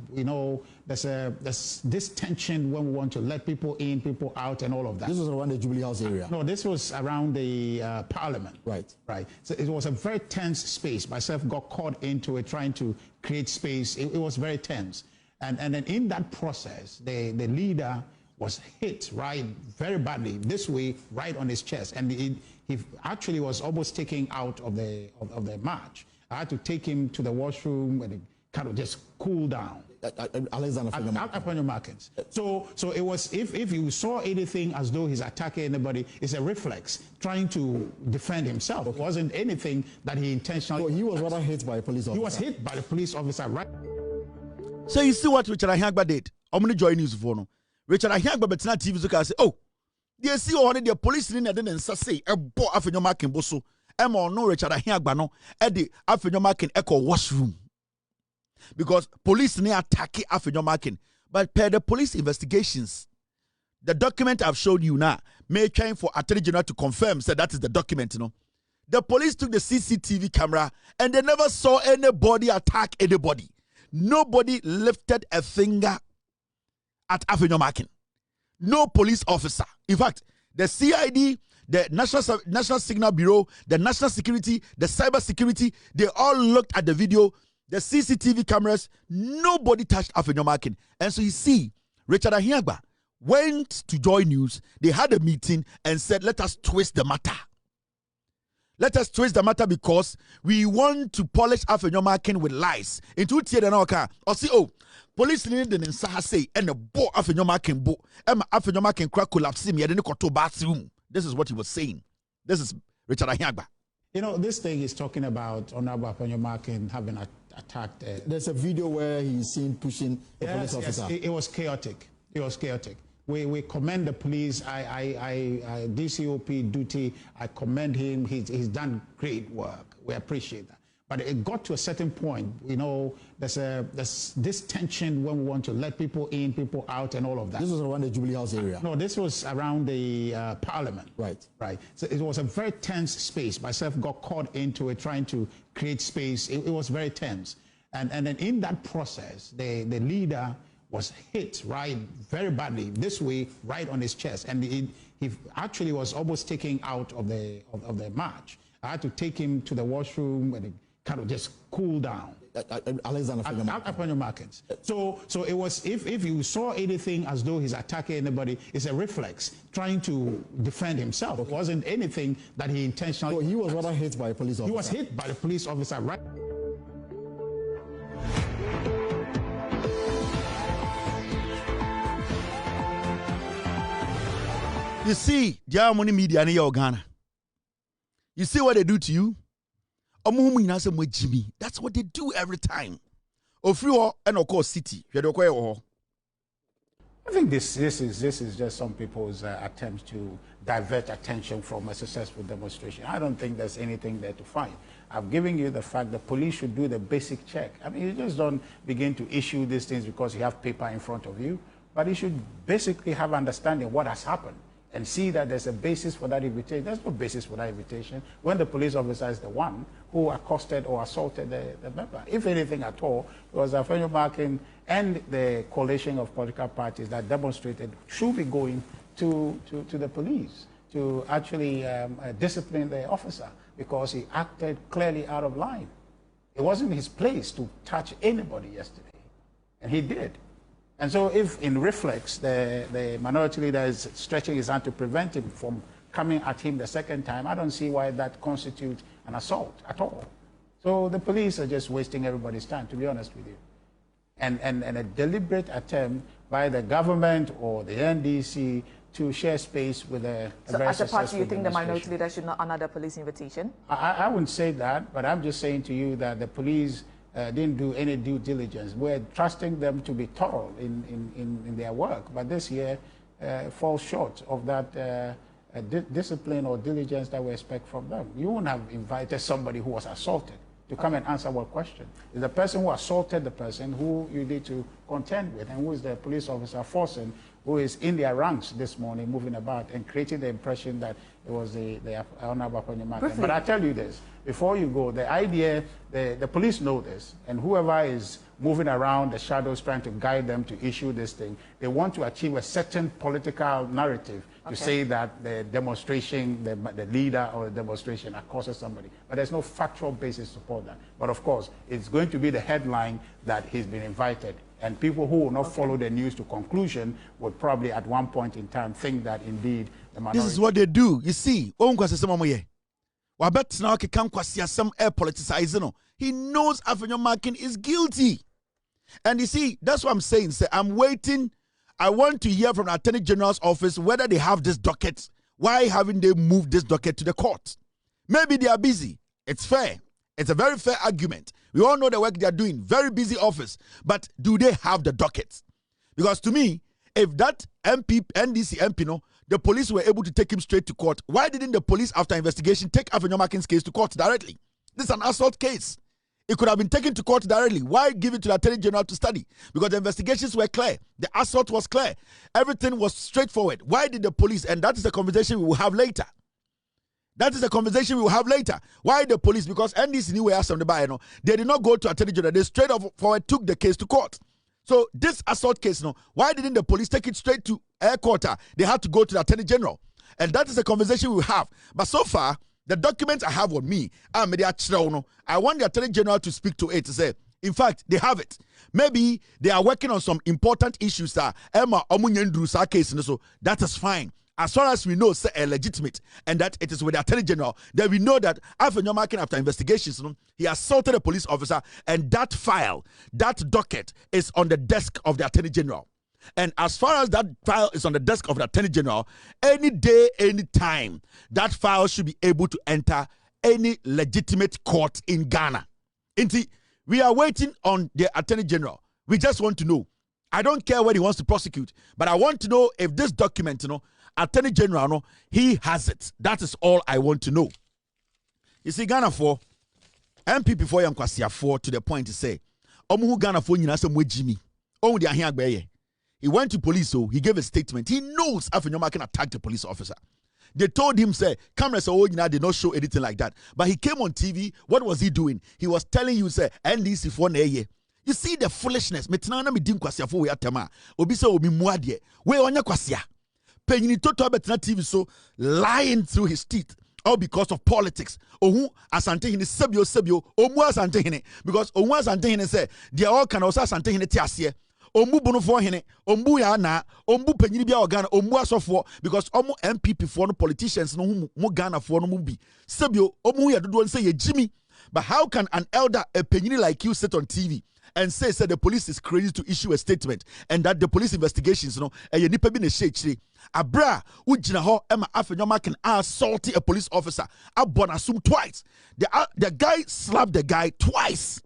There's this tension when we want to let people in, people out, and all of that. This was around the Jubilee House area. No, this was around the Parliament. Right. Right. So it was a very tense space. Myself got caught into it, trying to create space. It was very tense. And then in that process, the leader was hit very badly, this way, right on his chest. And he actually was almost taken out of the march. I had to take him to the washroom and kind of just cool down. Afenyo-Markin. So it was, if you saw anything as though he's attacking anybody, it's a reflex, trying to defend himself. It wasn't anything that he intentionally... So he was rather hit by a police officer. He was hit by the police officer, right? So you see what Richard Ahiagba did? I'm going to join news for no. Richard Ahiagba betina TV so can say, oh, they see one the police in there and say, a boy Afenyo-Markin boso. No Richard Ahiagba no, the Afenyo-Markin echo washroom. Because police ne attack Afenyo-Markin. But per the police investigations, the document I've showed you now, may trying for Attorney General to confirm, said that is the document, The police took the CCTV camera and they never saw anybody attack anybody. Nobody lifted a finger at Afenyo-Markin. No police officer. In fact, the CID, the National Signal Bureau, the National Security, the Cyber Security, they all looked at the video, the CCTV cameras, nobody touched Afenyo-Markin. And so you see, Richard Ahiagba went to Joy News, they had a meeting and said, let us twist the matter. Let us twist the matter because we want to polish Afenyo-Markin with lies. Into tier the car, or see, oh, police need an say and a bo Afenyo-Markin bo, and Afenyo-Markin crack collapse him, yet in the bathroom. This is what he was saying. This is Richard Ahiagba. This thing is talking about Honorable Afenyo-Markin having attacked. There's a video where he's seen pushing a police officer. Yes, it was chaotic. It was chaotic. We commend the police. DCOP duty. I commend him. He's done great work. We appreciate that. But it got to a certain point. There's this tension when we want to let people in, people out, and all of that. This was around the Jubilee House area. No, this was around the Parliament. Right. Right. So it was a very tense space. Myself got caught into it, trying to create space. It was very tense. And then in that process, the leader was hit very badly, this way, right on his chest. And he actually was almost taken out of the march. I had to take him to the washroom and kind of just cool down. Afenyo-Markin. So it was, if you saw anything as though he's attacking anybody, it's a reflex, trying to defend himself. It wasn't anything that he intentionally... So he was rather hit by a police officer. He was hit by the police officer, right? You see, the money media in your Ghana. You see what they do to you? That's what they do every time. Ofrio and of course City. I think this is just some people's attempts to divert attention from a successful demonstration. I don't think there's anything there to find. I've given you the fact that police should do the basic check. I mean, you just don't begin to issue these things because you have paper in front of you, but you should basically have understanding what has happened. and see that there's a basis for that invitation. There's no basis for that invitation when the police officer is the one who accosted or assaulted the member. If anything at all, it was Afenyo-Markin and the coalition of political parties that demonstrated should be going to the police to actually discipline the officer because he acted clearly out of line. It wasn't his place to touch anybody yesterday, and he did. And so if in reflex, the minority leader is stretching his hand to prevent him from coming at him the second time, I don't see why that constitutes an assault at all. So the police are just wasting everybody's time, to be honest with you. And a deliberate attempt by the government or the NDC to share space with a so very as a party, you think the demonstration. minority leader should not honor the police invitation? I wouldn't say that, but I'm just saying to you that the police didn't do any due diligence. We're trusting them to be thorough in their work, but this year falls short of that discipline or diligence that we expect from them. You wouldn't have invited somebody who was assaulted to come and answer our question. It's the person who assaulted the person who you need to contend with, and who is the police officer forcing, who is in their ranks this morning, moving about and creating the impression that it was the Honorable Afenyo-Markin. But I tell you this, before you go, the idea, the police know this, and whoever is moving around the shadows trying to guide them to issue this thing, they want to achieve a certain political narrative to say that the demonstration, the leader or the demonstration accuses somebody. But there's no factual basis to support that. But of course, it's going to be the headline that he's been invited. And people who will not follow the news to conclusion would probably at one point in time think that indeed the minority... This is what they do. You see, he knows Afenyo-Markin is guilty. And you see, that's what I'm saying. Say, I'm waiting. I want to hear from the Attorney General's office whether they have this docket. Why haven't they moved this docket to the court? Maybe they are busy. It's fair. It's a very fair argument. We all know the work they are doing. Very busy office. But do they have the dockets? Because to me, if that NDC MP, no, the police were able to take him straight to court, why didn't the police, after investigation, take Afenyo-Markin's case to court directly? This is an assault case. It could have been taken to court directly. Why give it to the Attorney General to study? Because the investigations were clear. The assault was clear. Everything was straightforward. Why did the police, and that is the conversation we will have later. That is the conversation we will have later. Why the police? Because NDC knew we asked them to buy, they did not go to Attorney General. They straight forward took the case to court. So this assault case, why didn't the police take it straight to air court? They had to go to the Attorney General. And that is the conversation we will have. But so far, the documents I have on me, I want the Attorney General to speak to it to say, in fact, they have it. Maybe they are working on some important issues that case, so that is fine. As far as we know, it's legitimate, and that it is with the Attorney General, then we know that Afenyo-Markin, after investigations, he assaulted a police officer, and that file, that docket is on the desk of the Attorney General. And as far as that file is on the desk of the Attorney General, any day, any time, that file should be able to enter any legitimate court in Ghana. Indeed, we are waiting on the Attorney General. We just want to know. I don't care what he wants to prosecute, but I want to know if this document, Attorney General, he has it. That is all I want to know. You see, Ghana for MPP for Yankwasia for to the point to say, Omu Ghana for Yinasam Jimmy. Oh, they are here. He went to police, so he gave a statement. He knows Afenyo-Markin attacked the police officer. They told him, say, cameras did not show anything like that. But he came on TV. What was he doing? He was telling you, say, NDC for ye. You see the foolishness. Metinana mi dim kwasia for we atema. Obi se obi muadie. We onya kwasia. Penyini toto betina TV so lying through his teeth. All because of politics. Ohu asante hini sebio. Omu asante hini. Because omu asante hini say, they all can also asante hini tiasye. Ombu bunu for hene, ombu ya na, ombu penyini bia organa, ombu asofo, because omu MPP for no politicians no mu Ghana for no mubi. Sebio, omu ya dudu say ye Jimmy. But how can an elder, a penyini like you, sit on TV and say the police is crazy to issue a statement and that the police investigations, and you nipa bi ne shechiri. Abra, ujina ho, Emma Afenyo-Markin assaulted a police officer. Abonasum twice. The guy slapped the guy twice.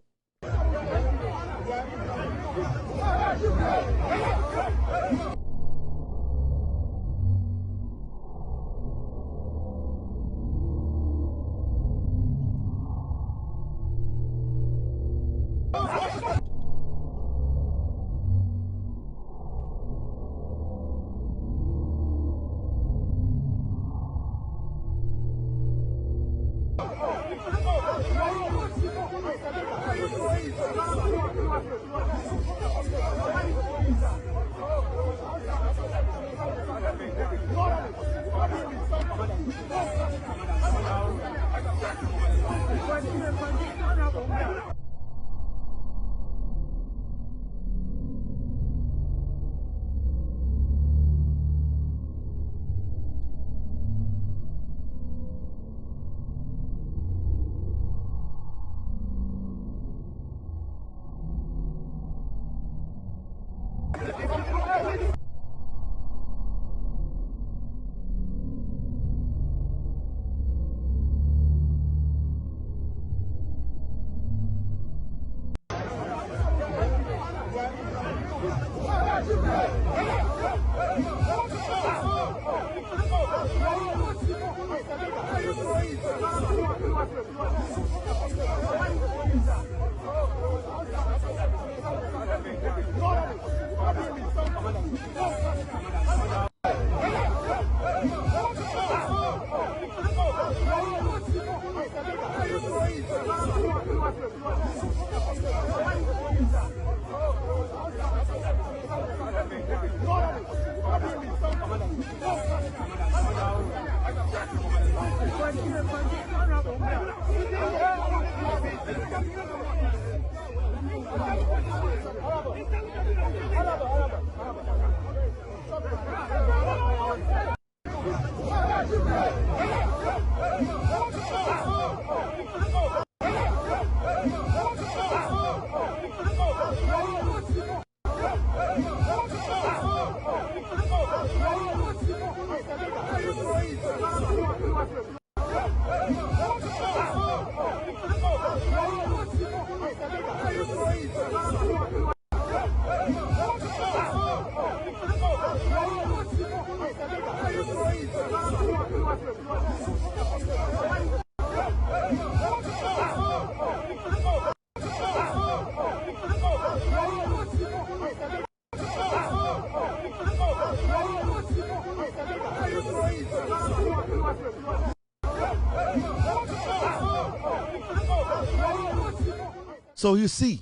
So you see,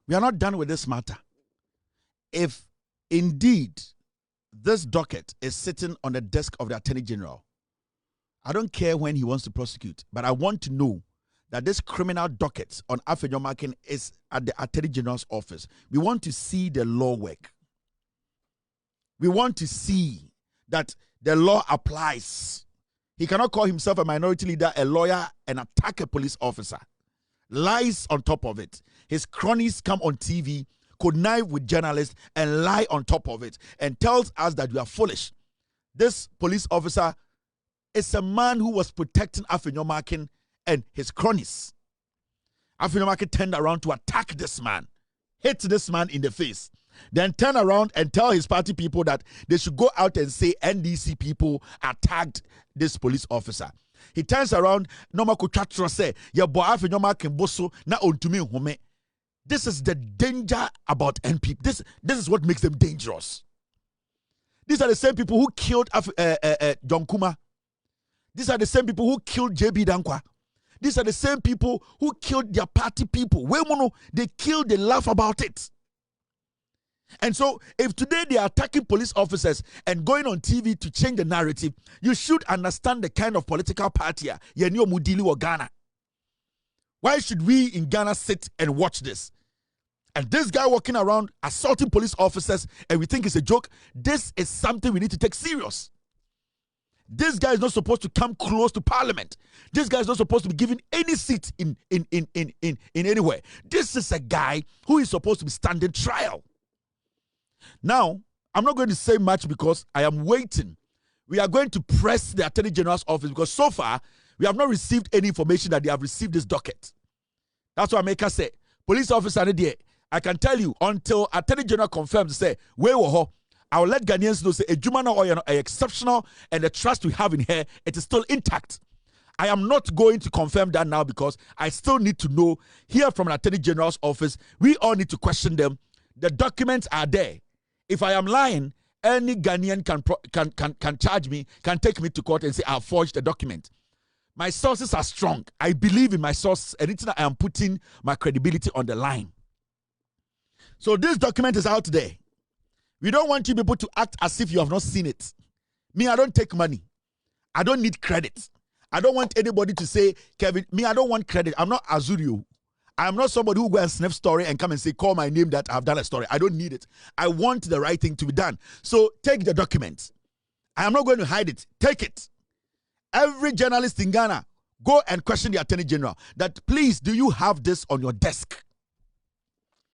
we are not done with this matter. If indeed this docket is sitting on the desk of the Attorney General, I don't care when he wants to prosecute, but I want to know that this criminal docket on Afenyo-Markin is at the Attorney General's office. We want to see the law work. We want to see that the law applies. He cannot call himself a minority leader, a lawyer, and attack a police officer. Lies on top of it. His cronies come on TV, connive with journalists, and lie on top of it, and tells us that we are foolish. This police officer is a man who was protecting Afenyo-Markin and his cronies. Afenyo-Markin turned around to attack this man, hit this man in the face, then turn around and tell his party people that they should go out and say NDC people attacked this police officer. He turns around, no say, ya boy Afenyo-Markin boso na ontumi home. This is the danger about NPP. This is what makes them dangerous. These are the same people who killed John Kuma. These are the same people who killed JB Dankwa. These are the same people who killed their party people. They killed, they laugh about it. And so, if today they are attacking police officers and going on TV to change the narrative, you should understand the kind of political party Yenio Mudili or Ghana. Why should we in Ghana sit and watch this? And this guy walking around assaulting police officers and we think it's a joke. This is something we need to take serious. This guy is not supposed to come close to parliament. This guy is not supposed to be given any seat in anywhere. This is a guy who is supposed to be standing trial. Now, I'm not going to say much because I am waiting. We are going to press the Attorney General's office because so far, we have not received any information that they have received this docket. That's why Maker say, police officer, I can tell you until Attorney General confirms, say, where were I will let Ghanaians know, say, a Jumana or exceptional and the trust we have in here, it is still intact. I am not going to confirm that now because I still need to know, hear from an Attorney General's office. We all need to question them. The documents are there. If I am lying, any Ghanaian can charge me, can take me to court and say I have forged the document. My sources are strong. I believe in my sources. Anything I am putting my credibility on the line. So this document is out there. We don't want you people to act as if you have not seen it. Me, I don't take money. I don't need credit. I don't want anybody to say, Kevin, me, I don't want credit. I'm not Azurio. I am not somebody who go and sniff story and come and say, call my name that I've done a story. I don't need it. I want the right thing to be done. So take the document. I am not going to hide it. Take it. Every journalist in Ghana, go and question the Attorney General that, please, do you have this on your desk?